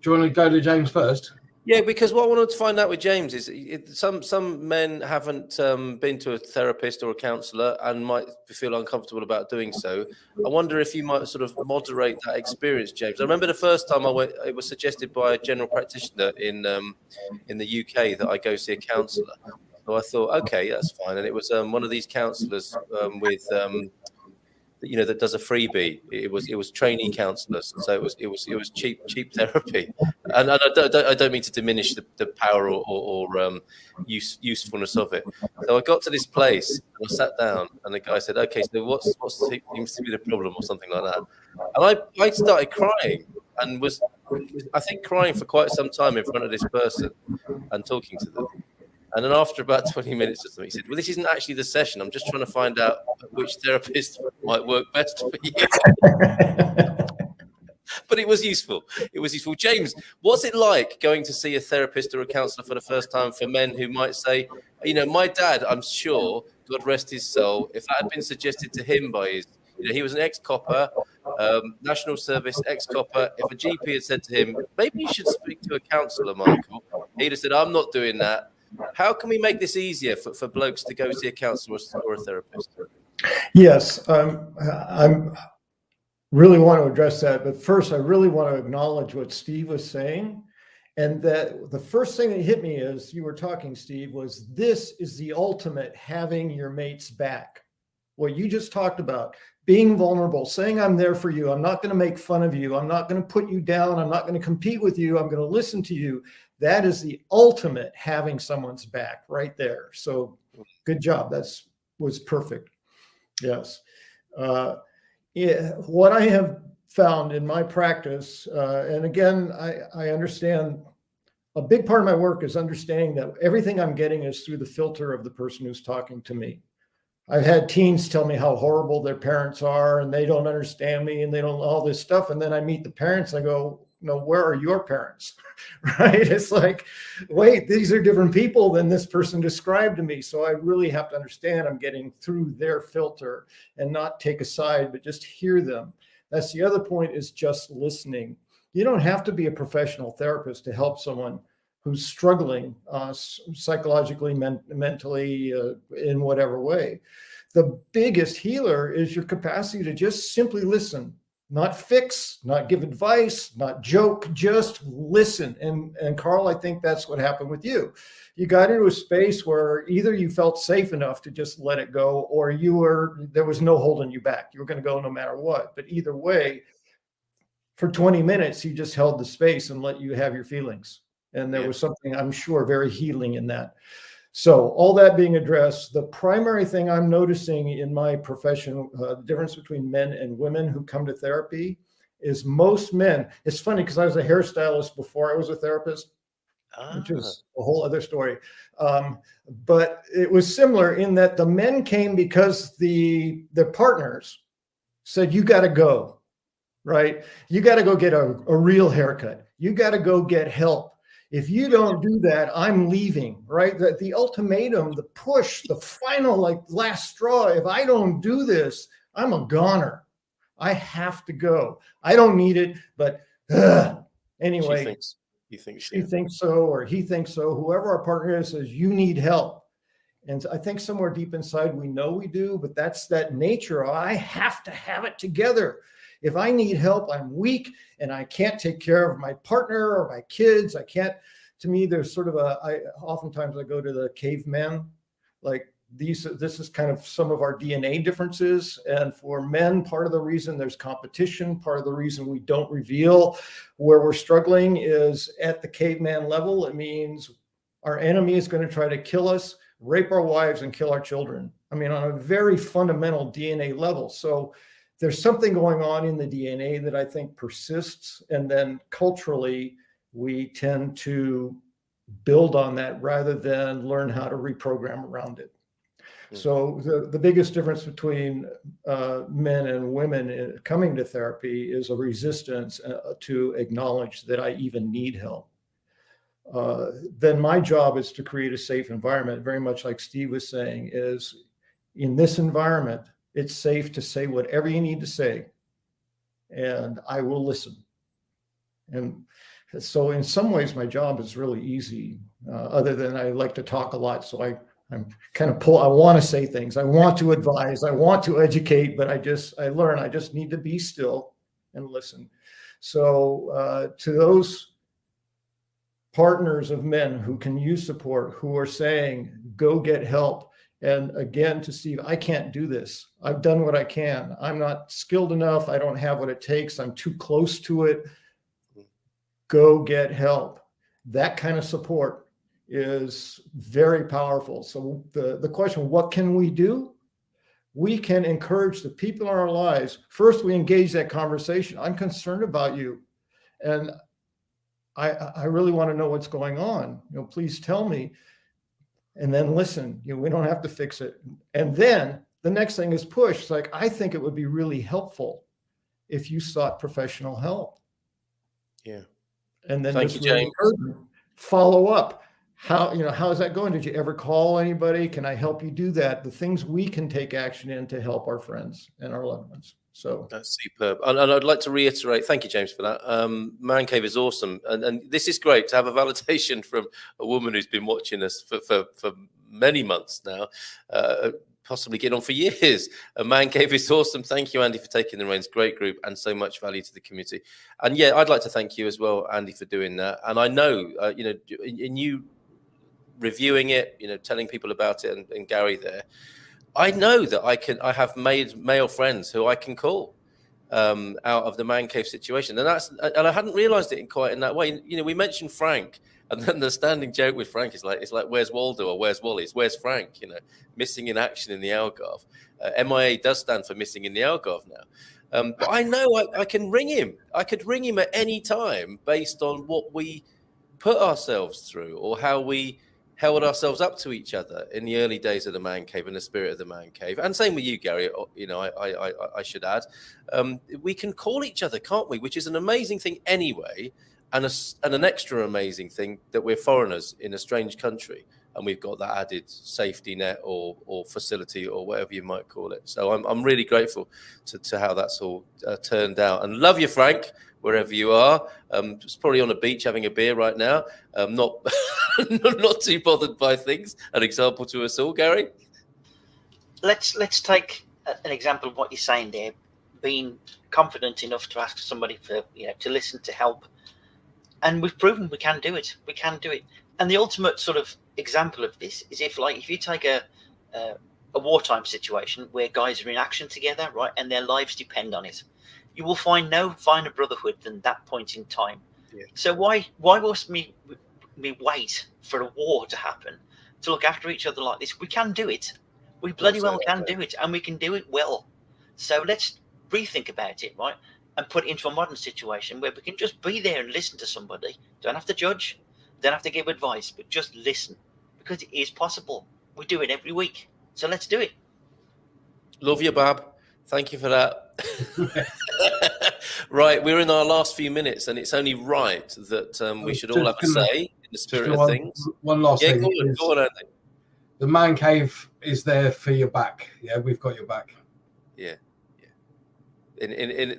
Do you want to go to James first? Yeah, because what I wanted to find out with James is some men haven't been to a therapist or a counsellor and might feel uncomfortable about doing so. I wonder if you might sort of moderate that experience, James. I remember the first time I went, it was suggested by a general practitioner in the UK that I go see a counsellor. So I thought, okay, that's fine. And it was one of these counsellors with that does a freebie. It was trainee counsellors, so it was cheap therapy. And I don't mean to diminish the power or usefulness of it. So I got to this place and I sat down, and the guy said, "Okay, so what seems to be the problem," or something like that. And I started crying, and was, I think, crying for quite some time in front of this person and talking to them. And then after about 20 minutes or something, he said, well, this isn't actually the session. I'm just trying to find out which therapist might work best for you. But it was useful. It was useful. James, what's it like going to see a therapist or a counselor for the first time for men who might say, you know, my dad, I'm sure, God rest his soul, if that had been suggested to him by his, you know, he was an ex-copper, national service ex-copper. If a GP had said to him, maybe you should speak to a counsellor, Michael, he'd have said, I'm not doing that. How can we make this easier for blokes to go see a counsellor or a therapist? Yes, I'm really want to address that. But first, I really want to acknowledge what Steve was saying. And that the first thing that hit me as you were talking, Steve, was this is the ultimate having your mate's back. What you just talked about, being vulnerable, saying I'm there for you. I'm not going to make fun of you. I'm not going to put you down. I'm not going to compete with you. I'm going to listen to you. That is the ultimate having someone's back right there. So good job. Was perfect. Yes. What I have found in my practice, and again, I understand a big part of my work is understanding that everything I'm getting is through the filter of the person who's talking to me. I've had teens tell me how horrible their parents are and they don't understand me and they don't all this stuff. And then I meet the parents, I go, no, where are your parents? Right? It's like, wait, these are different people than this person described to me. So I really have to understand I'm getting through their filter and not take a side, but just hear them. That's the other point, is just listening. You don't have to be a professional therapist to help someone who's struggling psychologically, mentally, in whatever way. The biggest healer is your capacity to just simply listen, not fix, not give advice, not joke, just listen. And Carl, I think that's what happened with you. You got into a space where either you felt safe enough to just let it go, or there was no holding you back. You were going to go no matter what. But either way, for 20 minutes, you just held the space and let you have your feelings. And there was something, I'm sure, very healing in that. So all that being addressed, the primary thing I'm noticing in my profession, the difference between men and women who come to therapy, is most men. It's funny because I was a hairstylist before I was a therapist, which is a whole other story. But it was similar in that the men came because their partners said, you got to go, right? You got to go get a real haircut. You got to go get help. If you don't do that, I'm leaving, right? The ultimatum, the push, the final last straw. If I don't do this, I'm a goner. I have to go. I don't need it, but anyway. She thinks so, or he thinks so. Whoever our partner is says, you need help. And I think somewhere deep inside, we know we do, but that's that nature. I have to have it together. If I need help, I'm weak and I can't take care of my partner or my kids. I can't, to me, there's sort of oftentimes I go to the caveman, like this is kind of some of our DNA differences. And for men, part of the reason there's competition, part of the reason we don't reveal where we're struggling is at the caveman level. It means our enemy is going to try to kill us, rape our wives, and kill our children. I mean, on a very fundamental DNA level. So there's something going on in the DNA that I think persists. And then culturally, we tend to build on that rather than learn how to reprogram around it. So the biggest difference between men and women coming to therapy is a resistance to acknowledge that I even need help. Then my job is to create a safe environment, very much like Steve was saying, is in this environment, it's safe to say whatever you need to say, and I will listen. And so in some ways, my job is really easy, other than I like to talk a lot. So I'm kind of I want to say things. I want to advise. I want to educate, but I learn. I just need to be still and listen. So to those partners of men who can use support, who are saying, go get help. And again, to Steve, I can't do this. I've done what I can. I'm not skilled enough. I don't have what it takes. I'm too close to it. Go get help. That kind of support is very powerful. So the question, what can we do? We can encourage the people in our lives. First, we engage that conversation. I'm concerned about you. And I really want to know what's going on. Please tell me. and then listen. We don't have to fix it. And then the next thing is push. It's like, I think it would be really helpful if you sought professional help. Yeah. And then Thank you, James. Follow up. How is that going? Did you ever call anybody? Can I help you do that? The things we can take action in to help our friends and our loved ones. So that's superb. And I'd like to reiterate, thank you, James, for that. Man Cave is awesome. And this is great to have a validation from a woman who's been watching us for many months now, possibly getting on for years. Man Cave is awesome. Thank you, Andy, for taking the reins. Great group and so much value to the community. And yeah, I'd like to thank you as well, Andy, for doing that. And I know, in you reviewing it, telling people about it, and Gary there, I know that I have made male friends who I can call out of the Man Cave situation, and I hadn't realised it quite in that way. We mentioned Frank, and then the standing joke with Frank is like, where's Waldo or where's Wally? It's where's Frank? Missing in action in the Algarve. MIA does stand for missing in the Algarve now, but I know I can ring him. I could ring him at any time based on what we put ourselves through or how we held ourselves up to each other in the early days of the Man Cave and the spirit of the Man Cave. And same with you, Gary, I should add. We can call each other, can't we? Which is an amazing thing anyway, and an extra amazing thing that we're foreigners in a strange country and we've got that added safety net or facility or whatever you might call it. So I'm really grateful to how that's all turned out. And love you, Frank, wherever you are. It's probably on a beach having a beer right now. Not not too bothered by things. An example to us all, Gary. Let's take an example of what you're saying there. Being confident enough to ask somebody for to listen, to help, and we've proven we can do it. We can do it. And the ultimate sort of example of this is if you take a wartime situation where guys are in action together, right, and their lives depend on it. You will find no finer brotherhood than that point in time. Yeah. So why must we wait for a war to happen to look after each other like this? We can do it. We bloody well can do it, and we can do it well. So let's rethink about it, right, and put it into a modern situation where we can just be there and listen to somebody. Don't have to judge, don't have to give advice, but just listen, because it is possible. We do it every week, so let's do it. Love you, Bab. Thank you for that. Right, we're in our last few minutes, and it's only right that we should all have a say in the spirit of things. One last thing. Go on, Andy. The Man Cave is there for your back. Yeah, we've got your back. Yeah.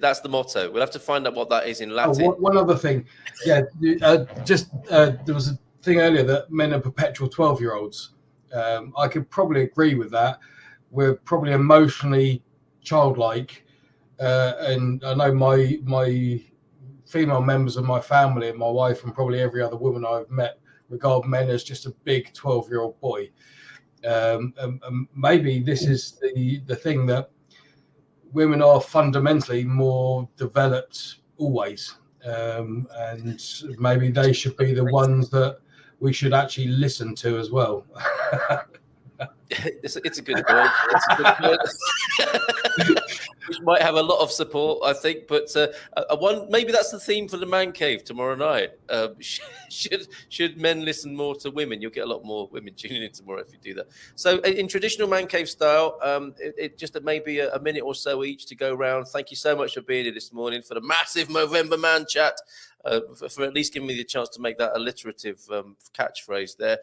That's the motto. We'll have to find out what that is in Latin. One other thing. Yeah, there was a thing earlier that men are perpetual 12-year-olds. I could probably agree with that. We're probably emotionally childlike, and I know my female members of my family and my wife and probably every other woman I've met regard men as just a big 12-year-old boy. Maybe this is the thing that women are fundamentally more developed always, and maybe they should be the ones that we should actually listen to as well. It's a good point. It's a good point. Which might have a lot of support, I think. But maybe that's the theme for the Man Cave tomorrow night. Should men listen more to women? You'll get a lot more women tuning in tomorrow if you do that. So in traditional Man Cave style, it just maybe a minute or so each to go round. Thank you so much for being here this morning for the massive Movember Man chat. For at least giving me the chance to make that alliterative catchphrase there.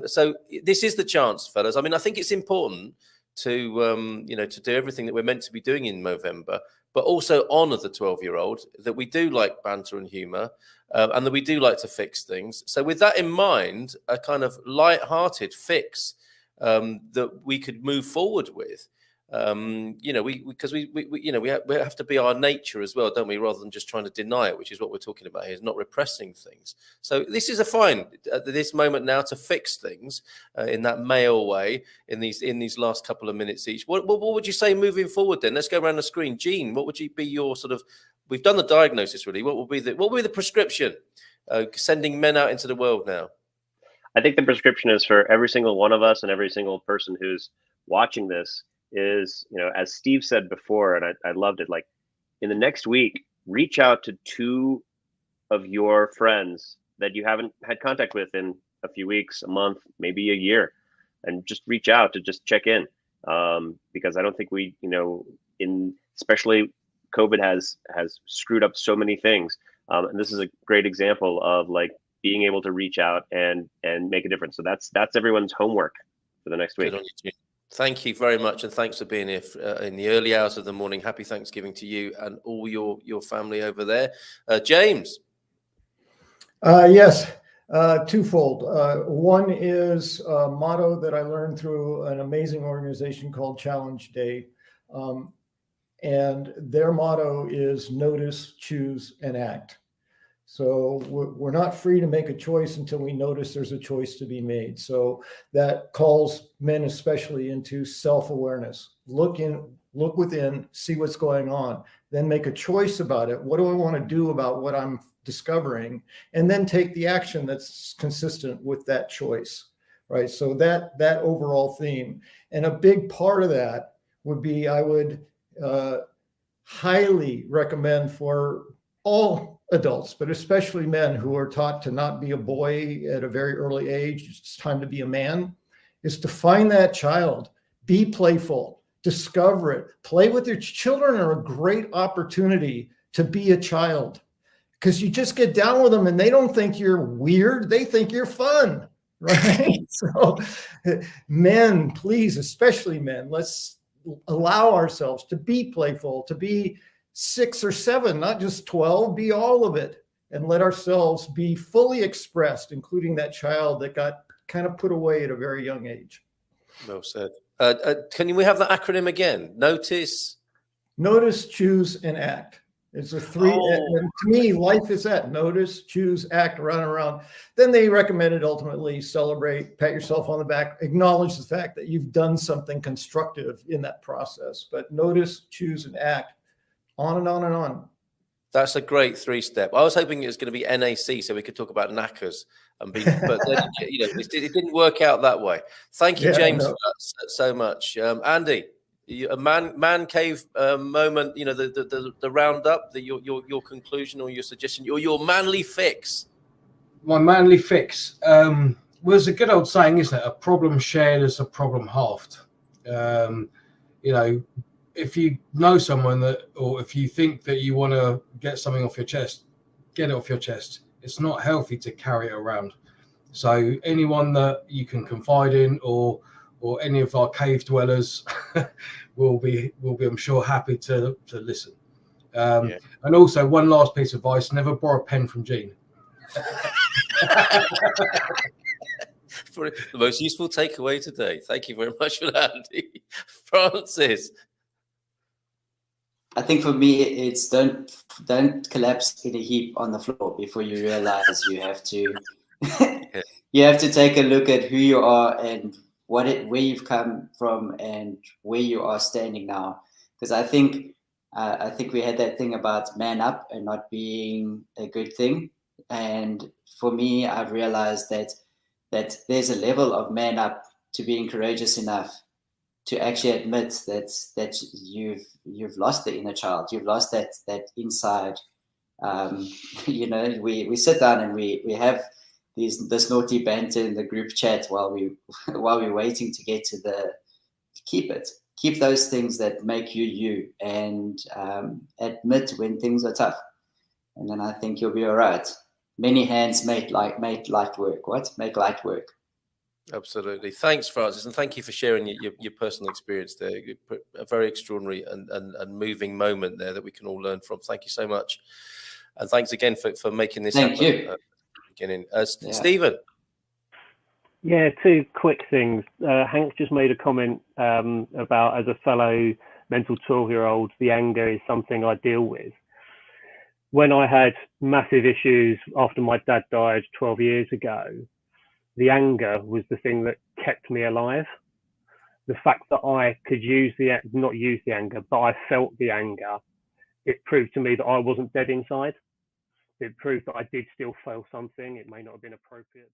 So this is the chance, fellas. I mean, I think it's important to to do everything that we're meant to be doing in Movember, but also honour the 12-year-old, that we do like banter and humour, and that we do like to fix things. So with that in mind, a kind of light-hearted fix that we could move forward with. Because we have to be our nature as well, don't we? Rather than just trying to deny it, which is what we're talking about here, is not repressing things. So this is a fine at this moment now to fix things in that male way in these last couple of minutes each. What would you say moving forward then? Let's go around the screen. Gene, what would be your sort of? We've done the diagnosis really. What will be the prescription? Sending men out into the world now. I think the prescription is for every single one of us and every single person who's watching this. Is, as Steve said before, and I loved it, like in the next week, reach out to 2 of your friends that you haven't had contact with in a few weeks, a month, maybe a year, and just reach out to just check in. Because I don't think we, especially COVID has screwed up so many things. And this is a great example of like being able to reach out and make a difference. So that's everyone's homework for the next week. Good on you. Thank you very much, and thanks for being here in the early hours of the morning. Happy Thanksgiving to you and all your family over there. James. Yes, twofold. One is a motto that I learned through an amazing organization called Challenge Day. And their motto is notice, choose, and act. So we're not free to make a choice until we notice there's a choice to be made. So that calls men especially into self-awareness. Look within, see what's going on, then make a choice about it. What do I want to do about what I'm discovering? And then take the action that's consistent with that choice, right? So that overall theme. And a big part of that would be, I would highly recommend for all adults, but especially men who are taught to not be a boy at a very early age, it's time to be a man, is to find that child, be playful, discover it, play with your children. Are a great opportunity to be a child, because you just get down with them and they don't think you're weird, they think you're fun, right? So men, please, especially men, let's allow ourselves to be playful, to be 6 or 7, not just 12, be all of it, and let ourselves be fully expressed, including that child that got kind of put away at a very young age. Well said. Can we have that acronym again? Notice, choose, and act. It's a 3. And to me, life is that: notice, choose, act, run around. Then they recommended ultimately celebrate, pat yourself on the back, acknowledge the fact that you've done something constructive in that process. But notice, choose, and act. On and on and on. That's a great 3-step. I was hoping it was going to be NAC so we could talk about knackers, but then, it didn't work out that way. Thank you, James, for that so much. Andy, a man cave moment. The roundup, your conclusion or your suggestion, or your manly fix. My manly fix was a good old saying, isn't it? A problem shared is a problem halved. If you know someone or if you think that you want to get something off your chest, get it off your chest. It's not healthy to carry it around. So anyone that you can confide in, or any of our cave dwellers, will be, I'm sure, happy to listen. And also, one last piece of advice: never borrow a pen from Gene. For the most useful takeaway today. Thank you very much for that, Andy. Francis. I think for me, it's don't collapse in a heap on the floor before you realize you have to you have to take a look at who you are and where you've come from and where you are standing now. Because I think we had that thing about man up and not being a good thing. And for me, I've realized that there's a level of man up to being courageous enough to actually admit that you've lost the inner child, you've lost that inside. We sit down and we have this naughty banter in the group chat while we're waiting to get to keep those things that make you, and admit when things are tough, and then I think you'll be all right. Many hands make light work. Make light work. Absolutely. Thanks, Francis, and thank you for sharing your personal experience there. A very extraordinary and moving moment there that we can all learn from. Thank you so much, and thanks again for making this happen. Thank you. Beginning, Stephen. Yeah, 2 quick things. Hank just made a comment about, as a fellow mental 12-year-old, the anger is something I deal with. When I had massive issues after my dad died 12 years ago, the anger was the thing that kept me alive. The fact that I could not use the anger, but I felt the anger, it proved to me that I wasn't dead inside. It proved that I did still feel something. It may not have been appropriate.